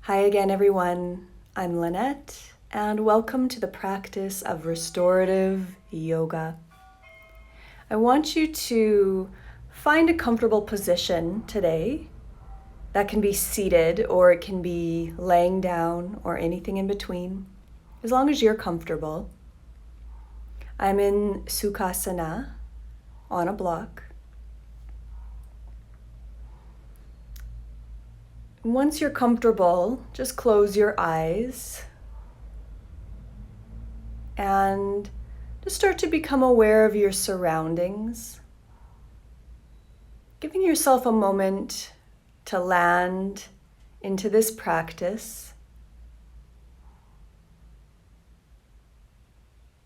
Hi again, everyone. I'm Lynette, and welcome to the practice of restorative yoga. I want you to find a comfortable position today. That can be seated, or it can be laying down, or anything in between, as long as you're comfortable. I'm in Sukhasana on a block. Once you're comfortable, just close your eyes and just start to become aware of your surroundings. Giving yourself a moment to land into this practice.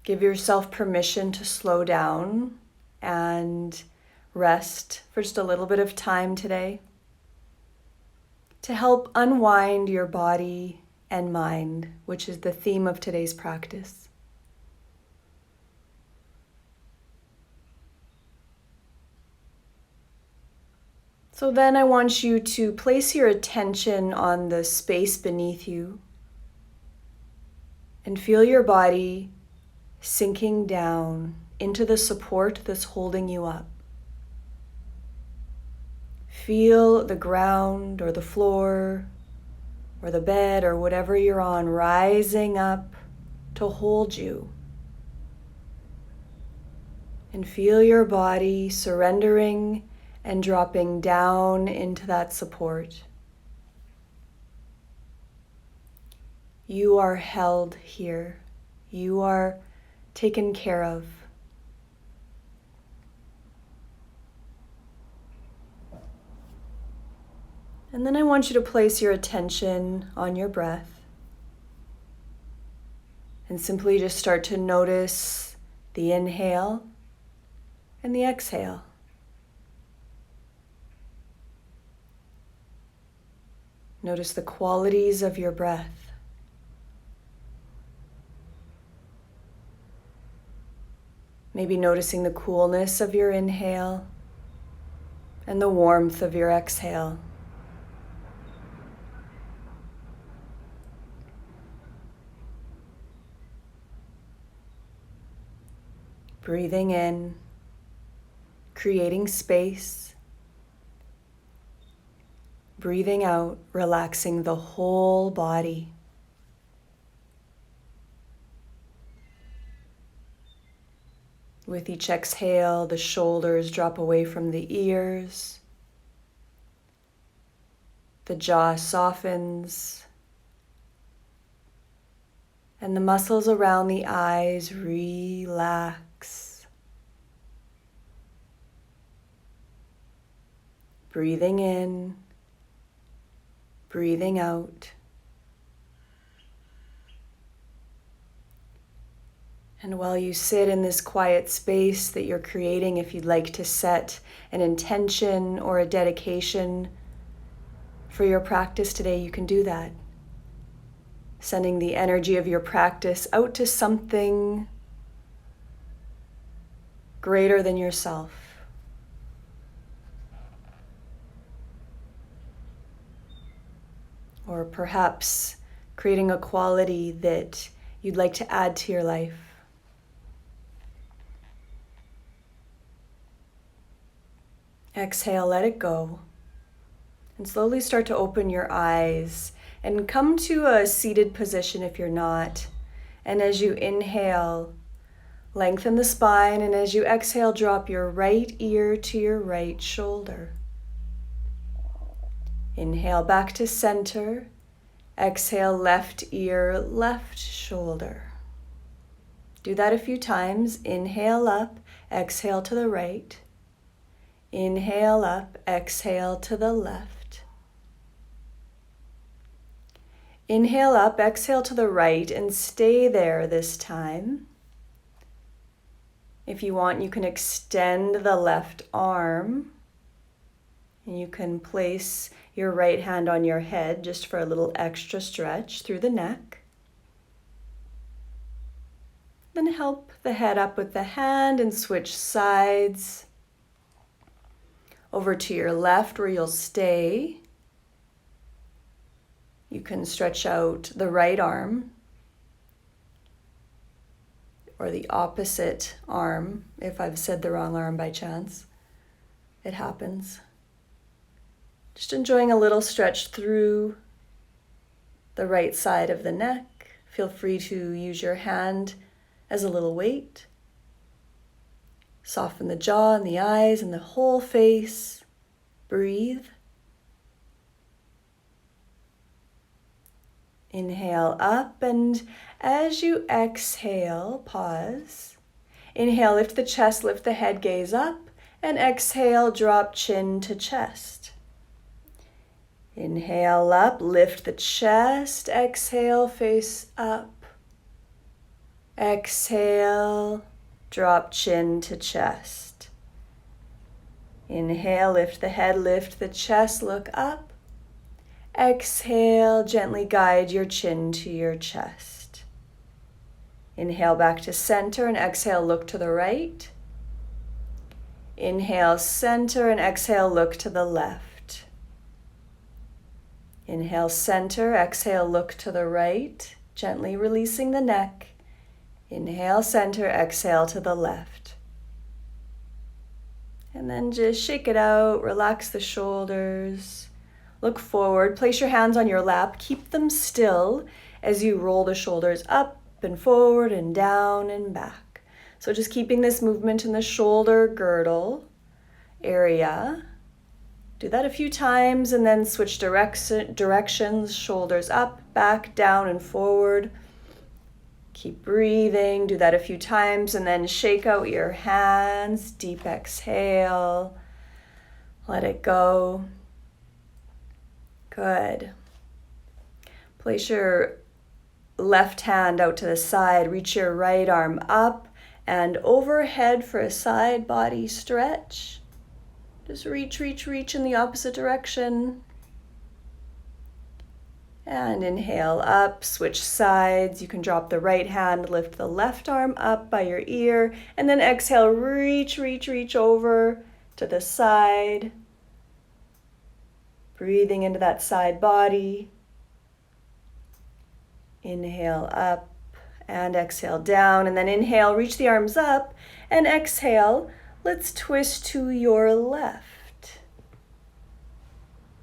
Give yourself permission to slow down and rest for just a little bit of time today to help unwind your body and mind, which is the theme of today's practice. So then I want you to place your attention on the space beneath you and feel your body sinking down into the support that's holding you up. Feel the ground or the floor or the bed or whatever you're on rising up to hold you. And feel your body surrendering and dropping down into that support. You are held here. You are taken care of. And then I want you to place your attention on your breath and simply just start to notice the inhale and the exhale. Notice the qualities of your breath. Maybe noticing the coolness of your inhale and the warmth of your exhale. Breathing in, creating space. Breathing out, relaxing the whole body. With each exhale, the shoulders drop away from the ears. The jaw softens. And the muscles around the eyes relax. Breathing in, breathing out. And while you sit in this quiet space that you're creating, if you'd like to set an intention or a dedication for your practice today, you can do that. Sending the energy of your practice out to something greater than yourself. Or perhaps creating a quality that you'd like to add to your life. Exhale, let it go. And slowly start to open your eyes and come to a seated position if you're not. And as you inhale, lengthen the spine, and as you exhale, drop your right ear to your right shoulder. Inhale back to center. Exhale, left ear, left shoulder. Do that a few times. Inhale up, exhale to the right. Inhale up, exhale to the left. Inhale up, exhale to the right, and stay there this time. If you want, you can extend the left arm. And you can place your right hand on your head just for a little extra stretch through the neck. Then help the head up with the hand and switch sides. Over to your left where you'll stay. You can stretch out the right arm or the opposite arm if I've said the wrong arm by chance. It happens. Just enjoying a little stretch through the right side of the neck. Feel free to use your hand as a little weight. Soften the jaw and the eyes and the whole face. Breathe. Inhale up, and as you exhale, pause. Inhale, lift the chest, lift the head, gaze up, and exhale, drop chin to chest. Inhale up, lift the chest, exhale, face up. Exhale, drop chin to chest. Inhale, lift the head, lift the chest, look up. Exhale, gently guide your chin to your chest. Inhale back to center and exhale, look to the right. Inhale, center, and exhale, look to the left. Inhale, center, exhale, look to the right, gently releasing the neck. Inhale, center, exhale to the left. And then just shake it out, relax the shoulders. Look forward, place your hands on your lap, keep them still as you roll the shoulders up and forward and down and back. So just keeping this movement in the shoulder girdle area. Do that a few times and then switch directions, shoulders up, back, down, and forward. Keep breathing, do that a few times and then shake out your hands, deep exhale, let it go. Good. Place your left hand out to the side, reach your right arm up and overhead for a side body stretch. Just reach in the opposite direction. And inhale up, switch sides. You can drop the right hand, lift the left arm up by your ear, and then exhale, reach over to the side. Breathing into that side body. Inhale up and exhale down, and then inhale, reach the arms up, and exhale, let's twist to your left.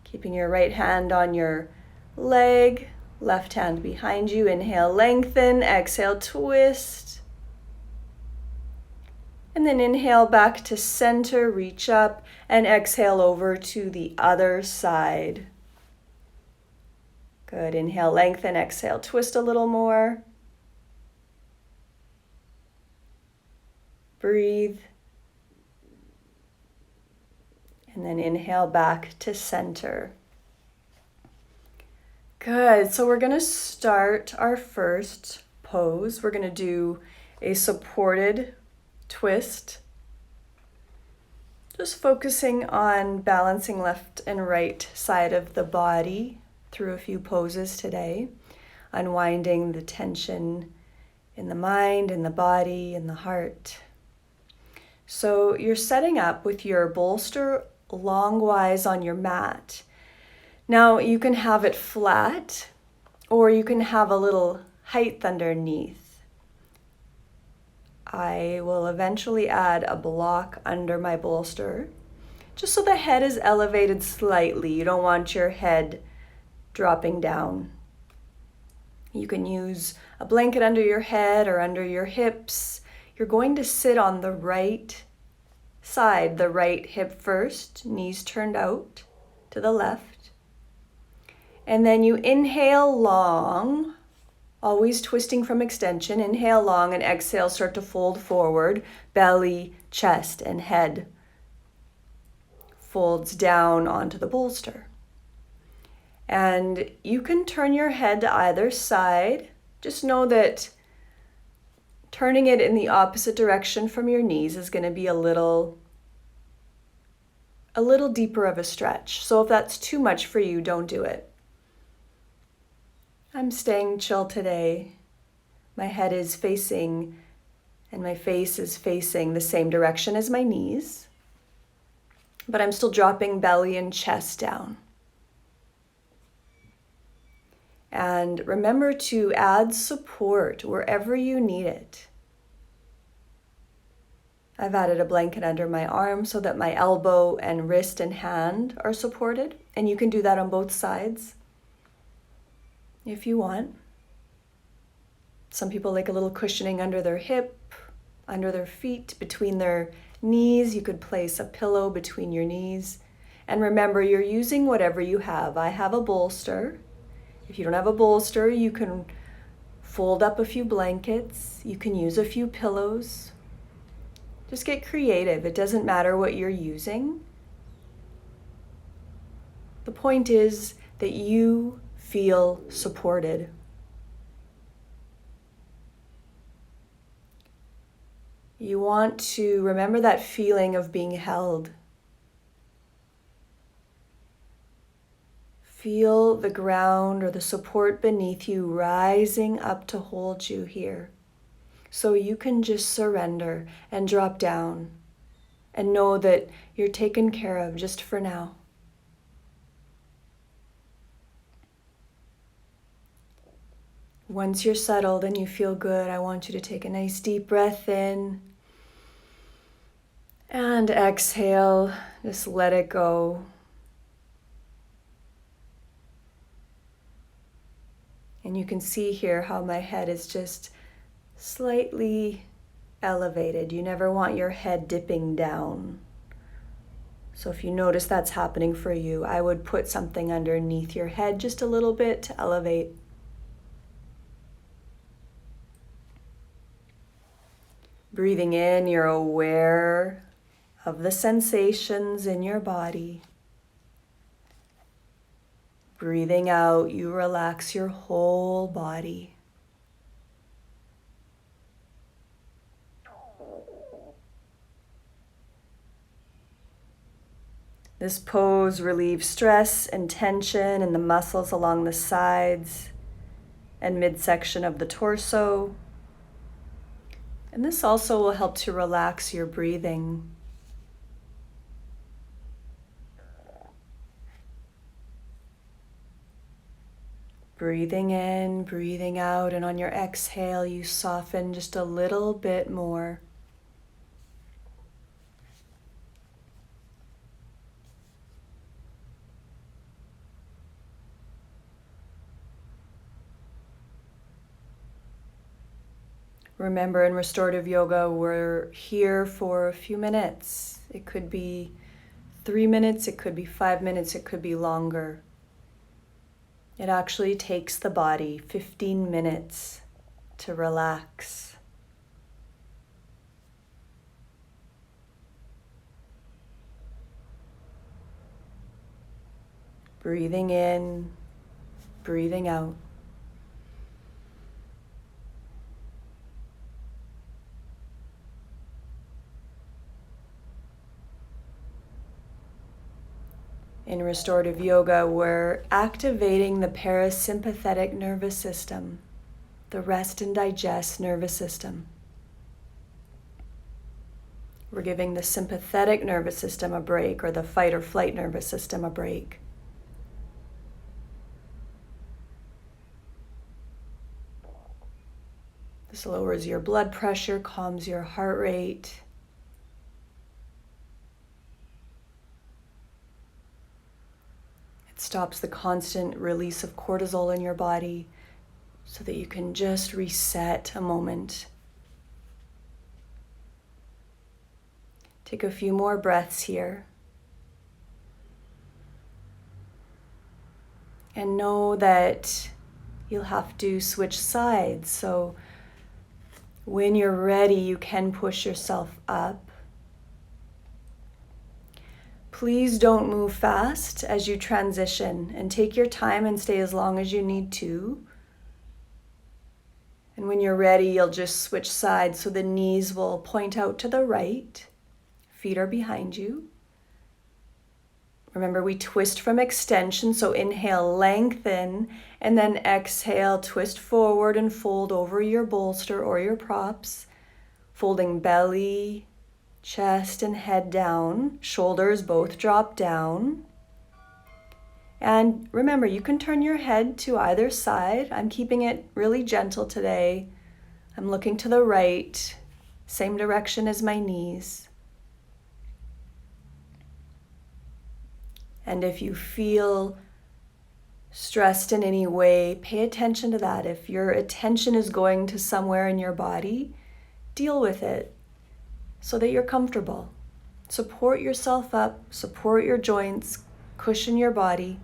Keeping your right hand on your leg, left hand behind you. Inhale, lengthen, exhale, twist. And then inhale back to center, reach up, and exhale over to the other side. Good, inhale, lengthen, exhale, twist a little more. Breathe. And then inhale back to center. Good, so we're gonna start our first pose. We're gonna do a supported twist. Just focusing on balancing left and right side of the body through a few poses today. Unwinding the tension in the mind, in the body, in the heart. So you're setting up with your bolster longwise on your mat. Now you can have it flat or you can have a little height underneath. I will eventually add a block under my bolster just so the head is elevated slightly. You don't want your head dropping down. You can use a blanket under your head or under your hips. You're going to sit on the right side, the right hip first, knees turned out to the left. And then you inhale long, always twisting from extension. Inhale long and exhale, start to fold forward, belly, chest, and head folds down onto the bolster. And you can turn your head to either side. Just know that turning it in the opposite direction from your knees is going to be a little deeper of a stretch. So if that's too much for you, don't do it. I'm staying chill today. My head is facing and my face is facing the same direction as my knees, but I'm still dropping belly and chest down. And remember to add support wherever you need it. I've added a blanket under my arm so that my elbow and wrist and hand are supported. And you can do that on both sides if you want. Some people like a little cushioning under their hip, under their feet, between their knees. You could place a pillow between your knees. And remember, you're using whatever you have. I have a bolster. If you don't have a bolster, you can fold up a few blankets. You can use a few pillows. Just get creative. It doesn't matter what you're using. The point is that you feel supported. You want to remember that feeling of being held. Feel the ground or the support beneath you rising up to hold you here. So you can just surrender and drop down and know that you're taken care of just for now. Once you're settled and you feel good, I want you to take a nice deep breath in and exhale. Just let it go. And you can see here how my head is just slightly elevated. You never want your head dipping down. So if you notice that's happening for you, I would put something underneath your head just a little bit to elevate. Breathing in, you're aware of the sensations in your body. Breathing out, you relax your whole body. This pose relieves stress and tension in the muscles along the sides and midsection of the torso. And this also will help to relax your breathing. Breathing in, breathing out, and on your exhale, you soften just a little bit more. Remember, in restorative yoga, we're here for a few minutes. It could be 3 minutes, it could be 5 minutes, it could be longer. It actually takes the body 15 minutes to relax. Breathing in, breathing out. In restorative yoga, we're activating the parasympathetic nervous system, the rest and digest nervous system. We're giving the sympathetic nervous system a break, or the fight or flight nervous system a break. This lowers your blood pressure, calms your heart rate. It stops the constant release of cortisol in your body so that you can just reset a moment. Take a few more breaths here. And know that you'll have to switch sides. So when you're ready, you can push yourself up. Please don't move fast as you transition, and take your time and stay as long as you need to. And when you're ready, you'll just switch sides so the knees will point out to the right. Feet are behind you. Remember, we twist from extension, so inhale, lengthen, and then exhale, twist forward and fold over your bolster or your props, folding belly, chest, and head down. Shoulders both drop down. And remember, you can turn your head to either side. I'm keeping it really gentle today. I'm looking to the right, same direction as my knees. And if you feel stressed in any way, pay attention to that. If your attention is going to somewhere in your body, deal with it so that you're comfortable. Support yourself up, support your joints, cushion your body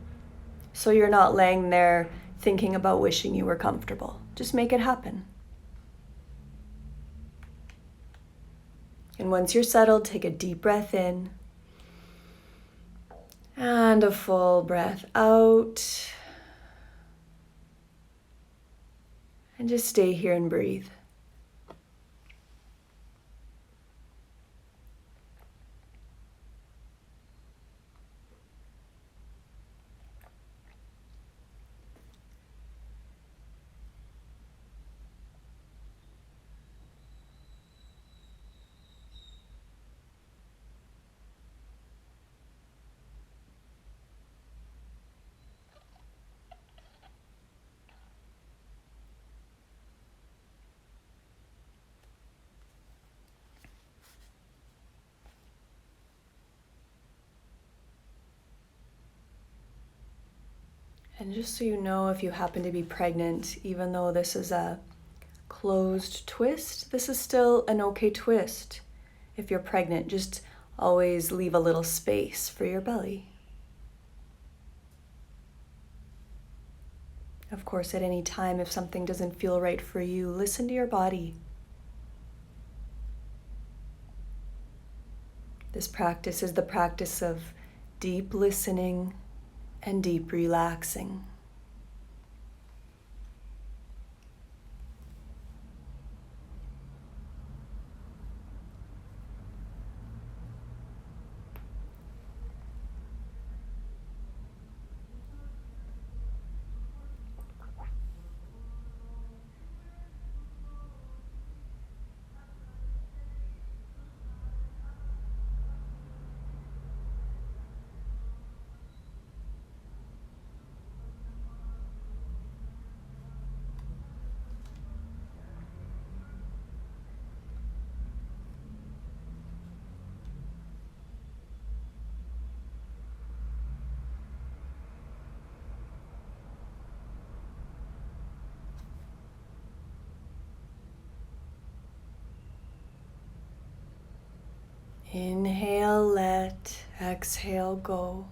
so you're not laying there thinking about wishing you were comfortable. Just make it happen. And once you're settled, take a deep breath in and a full breath out. And just stay here and breathe. And just so you know, if you happen to be pregnant, even though this is a closed twist, this is still an okay twist. If you're pregnant, just always leave a little space for your belly. Of course, at any time, if something doesn't feel right for you, listen to your body. This practice is the practice of deep listening and deep relaxing. Inhale, let, exhale, go.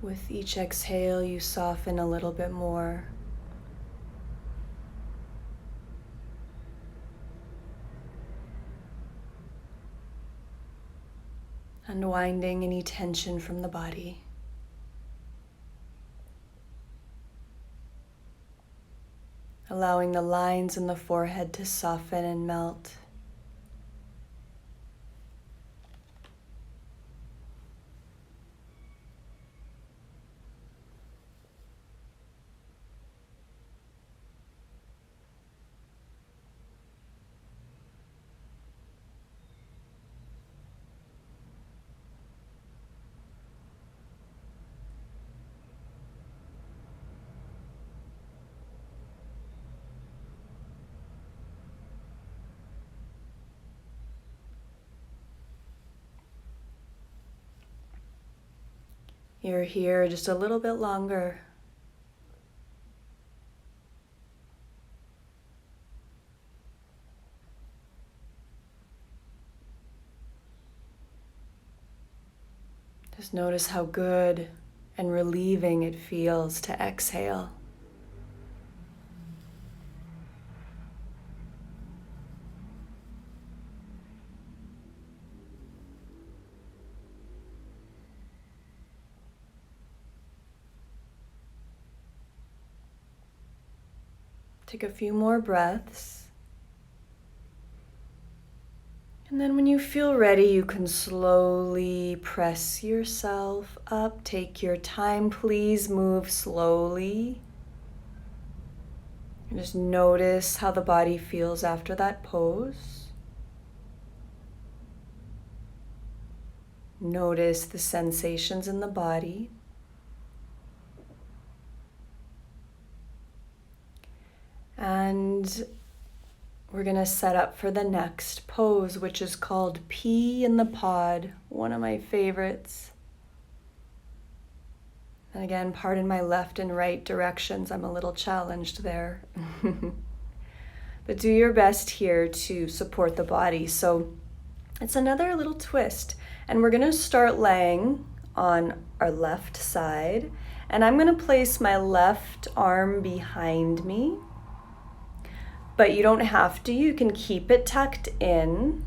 With each exhale, you soften a little bit more. Unwinding any tension from the body. Allowing the lines in the forehead to soften and melt. You're here just a little bit longer. Just notice how good and relieving it feels to exhale. Take a few more breaths. And then when you feel ready, you can slowly press yourself up. Take your time, please move slowly. And just notice how the body feels after that pose. Notice the sensations in the body. And we're going to set up for the next pose, which is called Pea in the Pod, one of my favorites. And again, pardon my left and right directions. I'm a little challenged there. But do your best here to support the body. So it's another little twist. And we're going to start laying on our left side. And I'm going to place my left arm behind me. But you don't have to. You can keep it tucked in.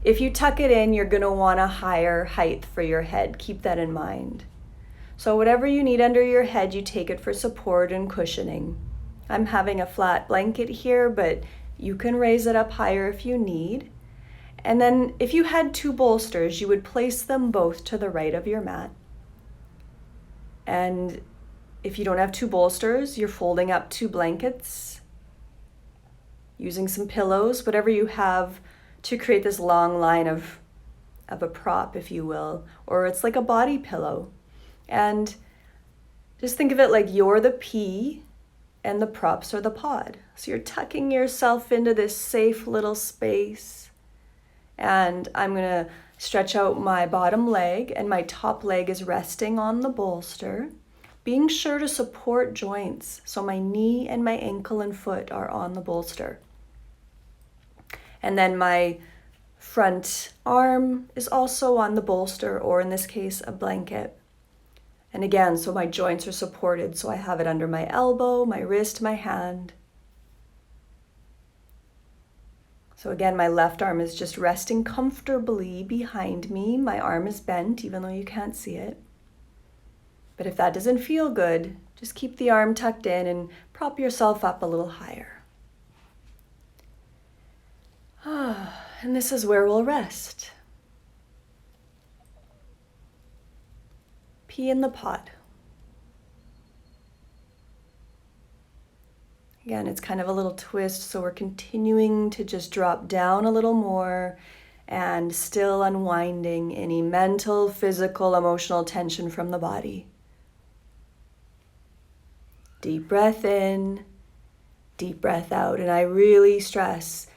If you tuck it in, you're going to want a higher height for your head. Keep that in mind. So whatever you need under your head, you take it for support and cushioning. I'm having a flat blanket here, but you can raise it up higher if you need. And then if you had 2 bolsters, you would place them both to the right of your mat. And if you don't have 2 bolsters, you're folding up 2 blankets, using some pillows, whatever you have to create this long line of a prop, if you will, or it's like a body pillow. And just think of it like you're the pea and the props are the pod. So you're tucking yourself into this safe little space. And I'm going to stretch out my bottom leg, and my top leg is resting on the bolster, being sure to support joints. So my knee and my ankle and foot are on the bolster. And then my front arm is also on the bolster, or in this case, a blanket. And again, so my joints are supported. So I have it under my elbow, my wrist, my hand. So again, my left arm is just resting comfortably behind me. My arm is bent, even though you can't see it. But if that doesn't feel good, just keep the arm tucked in and prop yourself up a little higher. And this is where we'll rest. Pea in the pod. Again, it's kind of a little twist, so we're continuing to just drop down a little more and still unwinding any mental, physical, emotional tension from the body. Deep breath in, deep breath out. And I really stress,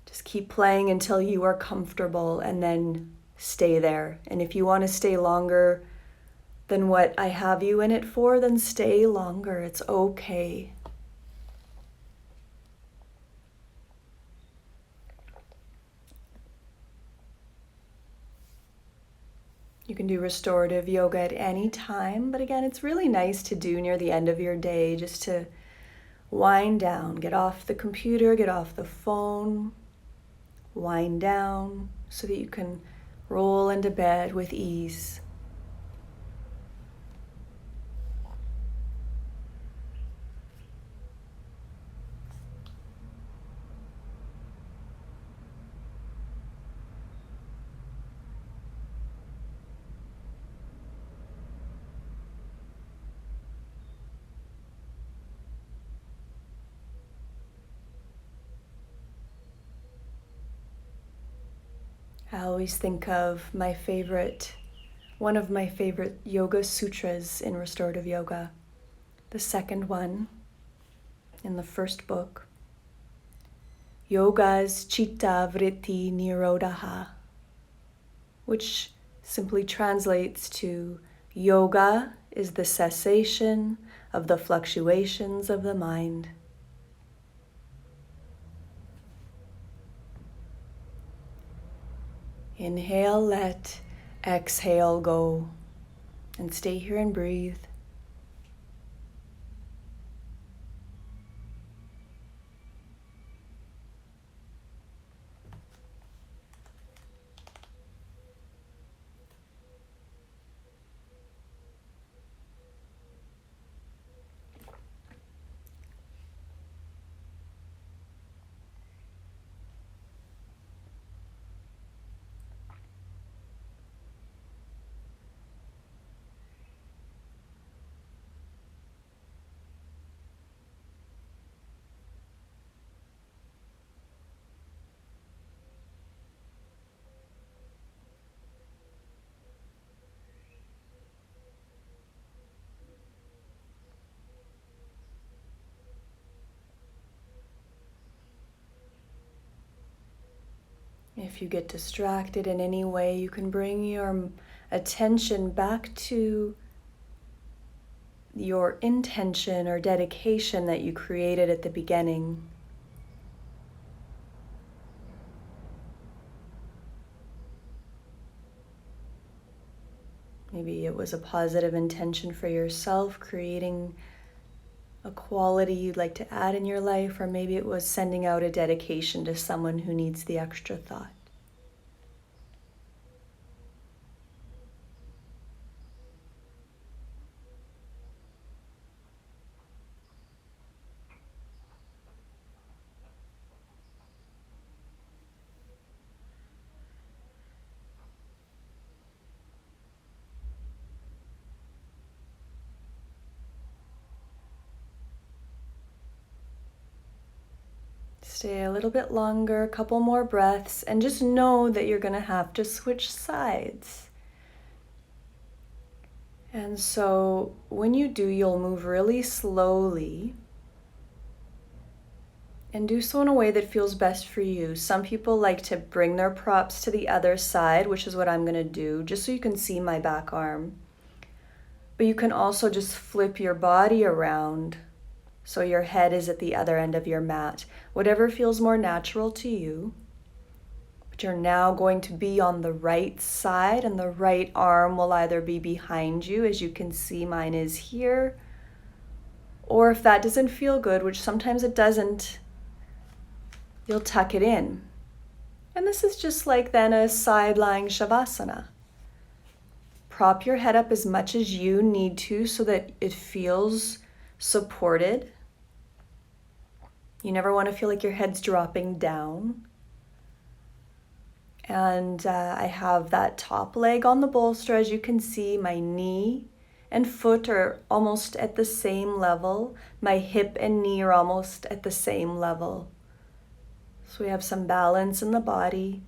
just keep playing until you are comfortable and then stay there. And if you want to stay longer than what I have you in it for, then stay longer. It's okay. You can do restorative yoga at any time, but again, it's really nice to do near the end of your day just to wind down, get off the computer, get off the phone, wind down so that you can roll into bed with ease. I always think of one of my favorite yoga sutras in restorative yoga, the second one in the first book, Yoga's Chitta Vritti Nirodha, which simply translates to yoga is the cessation of the fluctuations of the mind. Inhale, let, exhale, go, and stay here and breathe. If you get distracted in any way, you can bring your attention back to your intention or dedication that you created at the beginning. Maybe it was a positive intention for yourself, creating a quality you'd like to add in your life, or maybe it was sending out a dedication to someone who needs the extra thought. Stay a little bit longer, a couple more breaths, and just know that you're going to have to switch sides. And so when you do, you'll move really slowly and do so in a way that feels best for you. Some people like to bring their props to the other side, which is what I'm going to do, just so you can see my back arm. But you can also just flip your body around so your head is at the other end of your mat. Whatever feels more natural to you. But you're now going to be on the right side, and the right arm will either be behind you, as you can see mine is here, or if that doesn't feel good, which sometimes it doesn't, you'll tuck it in. And this is just like then a side-lying shavasana. Prop your head up as much as you need to so that it feels supported. You never want to feel like your head's dropping down. And I have that top leg on the bolster. As you can see, my knee and foot are almost at the same level. My hip and knee are almost at the same level. So we have some balance in the body.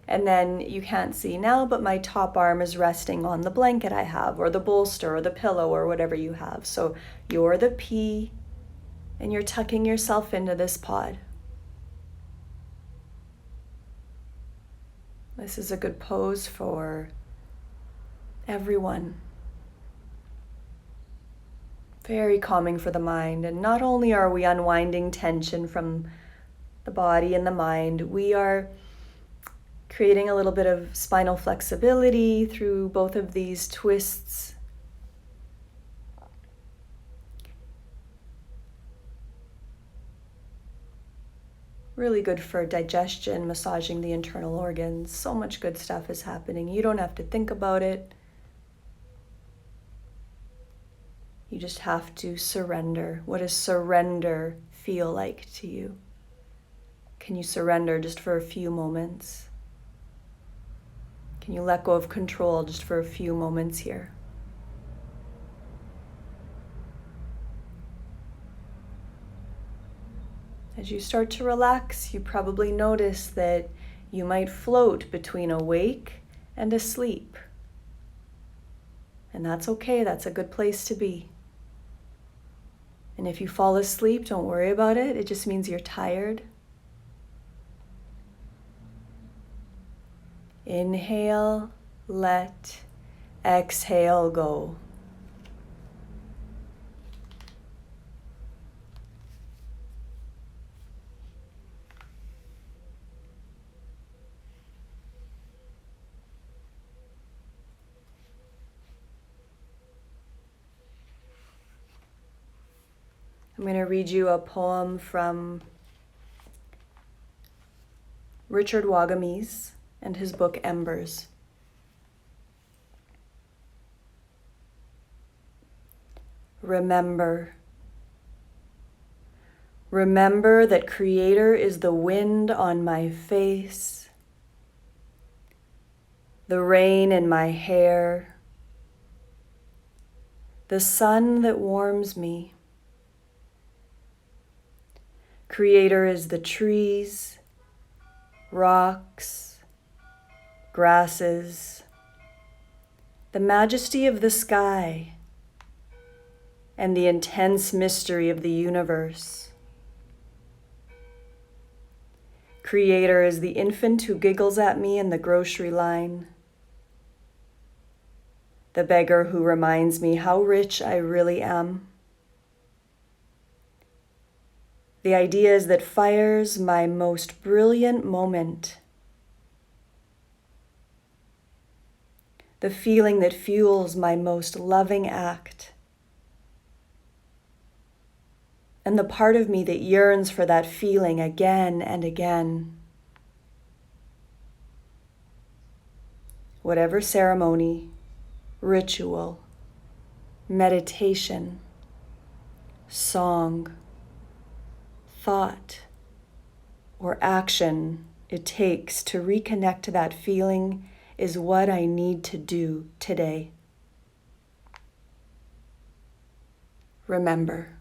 And then you can't see now, but my top arm is resting on the blanket I have, or the bolster, or the pillow, or whatever you have. So you're the P, and you're tucking yourself into this pod. This is a good pose for everyone. Very calming for the mind. And not only are we unwinding tension from the body and the mind, we are creating a little bit of spinal flexibility through both of these twists. Really good for digestion, massaging the internal organs. So much good stuff is happening. You don't have to think about it. You just have to surrender. What does surrender feel like to you? Can you surrender just for a few moments? Can you let go of control just for a few moments here? As you start to relax, you probably notice that you might float between awake and asleep. And that's okay, that's a good place to be. And if you fall asleep, don't worry about it. It just means you're tired. Inhale, let, exhale, go. I'm going to read you a poem from Richard Wagamese and his book Embers. Remember. Remember that Creator is the wind on my face, the rain in my hair, the sun that warms me. Creator is the trees, rocks, grasses, the majesty of the sky, and the intense mystery of the universe. Creator is the infant who giggles at me in the grocery line. The beggar who reminds me how rich I really am. The ideas that fires my most brilliant moment. The feeling that fuels my most loving act. And the part of me that yearns for that feeling again and again. Whatever ceremony, ritual, meditation, song, thought, or action it takes to reconnect to that feeling is what I need to do today. Remember.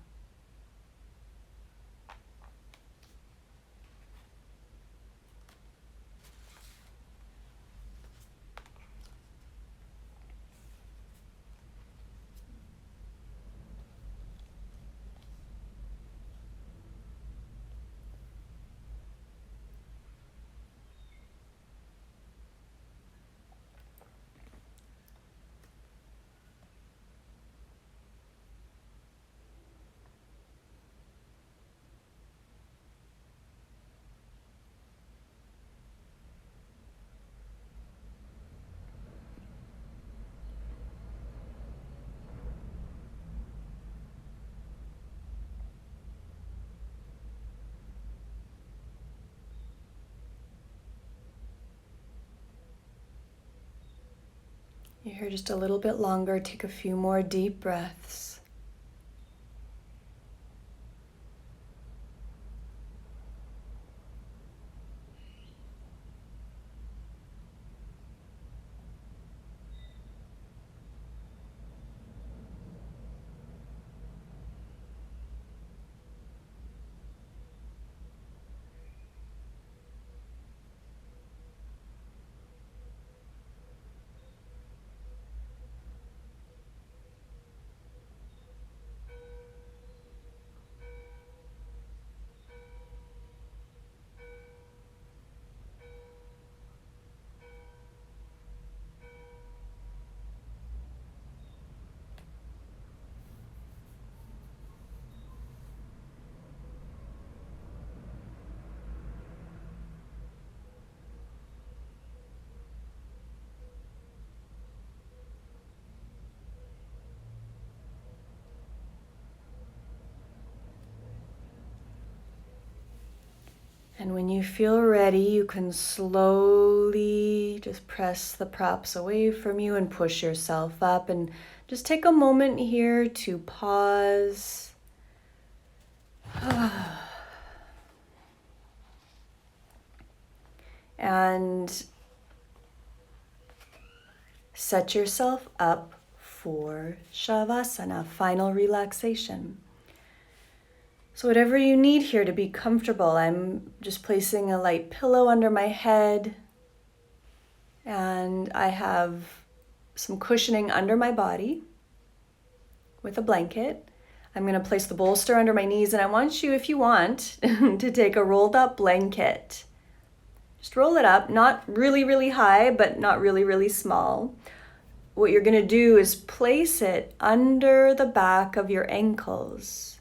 You're here just a little bit longer. Take a few more deep breaths. And when you feel ready, you can slowly just press the props away from you and push yourself up. And just take a moment here to pause. And set yourself up for Shavasana, final relaxation. So whatever you need here to be comfortable, I'm just placing a light pillow under my head, and I have some cushioning under my body with a blanket. I'm going to place the bolster under my knees, and I want you, if you want, to take a rolled up blanket. Just roll it up, not really, really high, but not really, really small. What you're going to do is place it under the back of your ankles.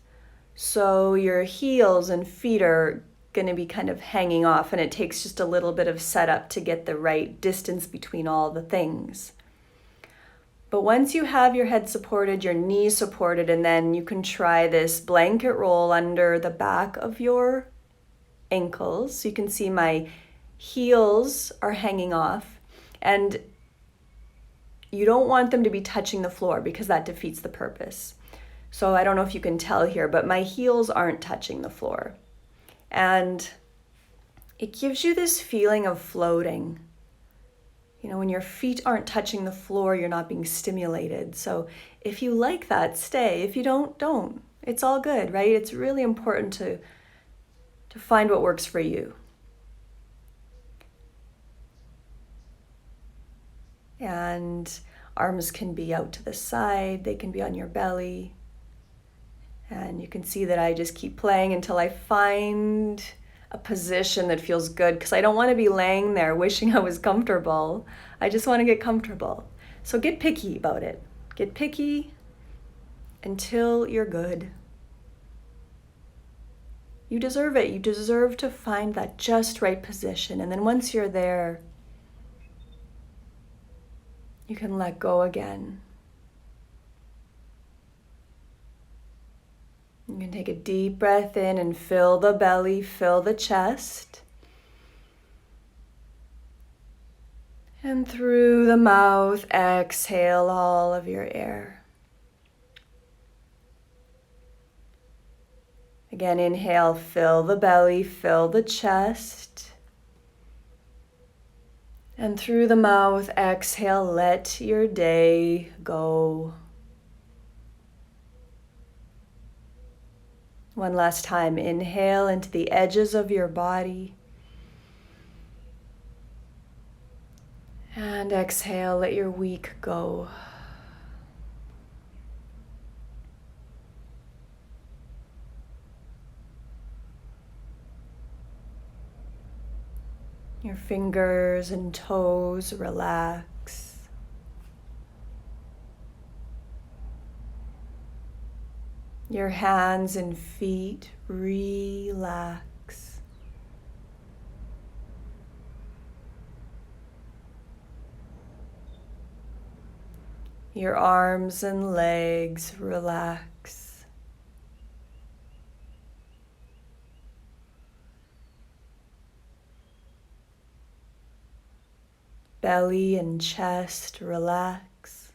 So your heels and feet are going to be kind of hanging off, and it takes just a little bit of setup to get the right distance between all the things. But once you have your head supported, your knees supported, and then you can try this blanket roll under the back of your ankles. So you can see my heels are hanging off, and you don't want them to be touching the floor because that defeats the purpose. So I don't know if you can tell here, but my heels aren't touching the floor. And it gives you this feeling of floating. You know, when your feet aren't touching the floor, you're not being stimulated. So if you like that, stay. If you don't, don't. It's all good, right? It's really important to find what works for you. And arms can be out to the side. They can be on your belly. And you can see that I just keep playing until I find a position that feels good, because I don't want to be laying there wishing I was comfortable. I just want to get comfortable. So get picky about it. Get picky until you're good. You deserve it. You deserve to find that just right position. And then once you're there, you can let go again. You can take a deep breath in and fill the belly, fill the chest. And through the mouth, exhale all of your air. Again, inhale, fill the belly, fill the chest. And through the mouth, exhale, let your day go. One last time, inhale into the edges of your body. And exhale, let your week go. Your fingers and toes relax. Your hands and feet relax. Your arms and legs relax. Belly and chest relax.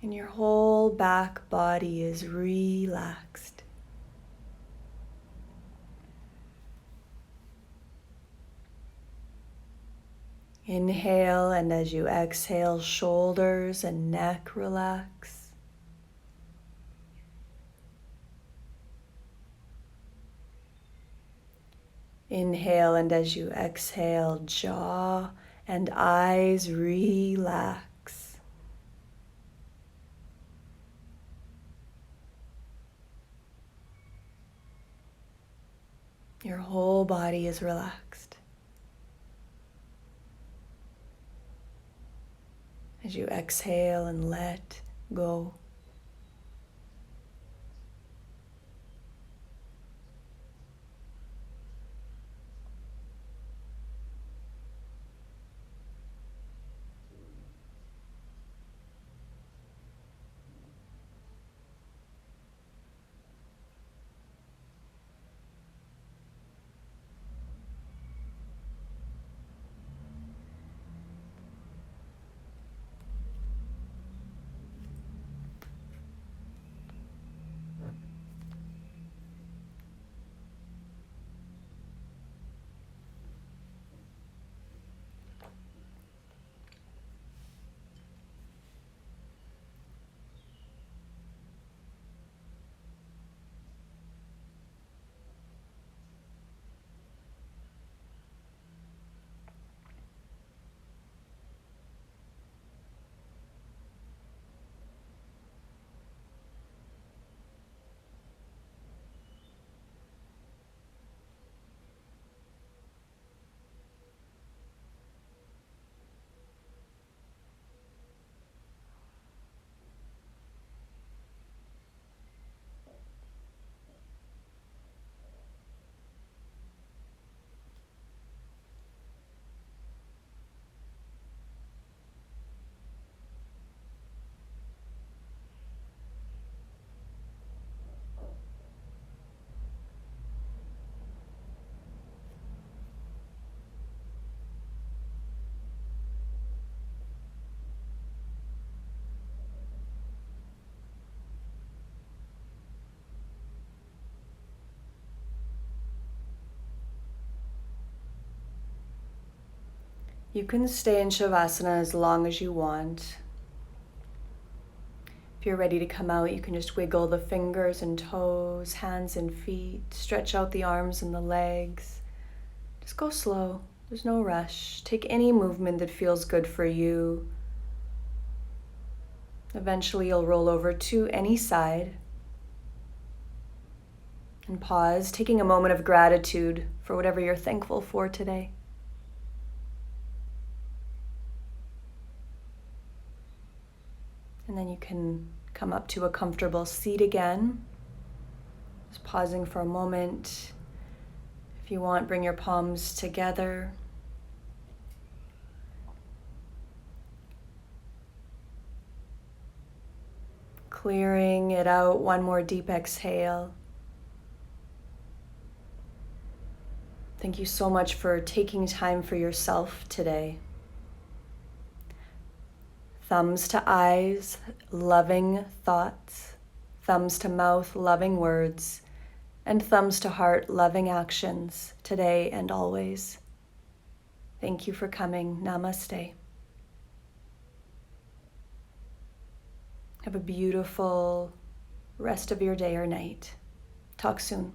And your whole back body is relaxed. Inhale, and as you exhale, shoulders and neck relax. Inhale, and as you exhale, jaw and eyes relax. Your whole body is relaxed. As you exhale and let go. You can stay in Shavasana as long as you want. If you're ready to come out, you can just wiggle the fingers and toes, hands and feet, stretch out the arms and the legs. Just go slow. There's no rush. Take any movement that feels good for you. Eventually you'll roll over to any side. And pause, taking a moment of gratitude for whatever you're thankful for today. And then you can come up to a comfortable seat again. Just pausing for a moment. If you want, bring your palms together. Clearing it out, one more deep exhale. Thank you so much for taking time for yourself today. Thumbs to eyes, loving thoughts. Thumbs to mouth, loving words. And thumbs to heart, loving actions today and always. Thank you for coming. Namaste. Have a beautiful rest of your day or night. Talk soon.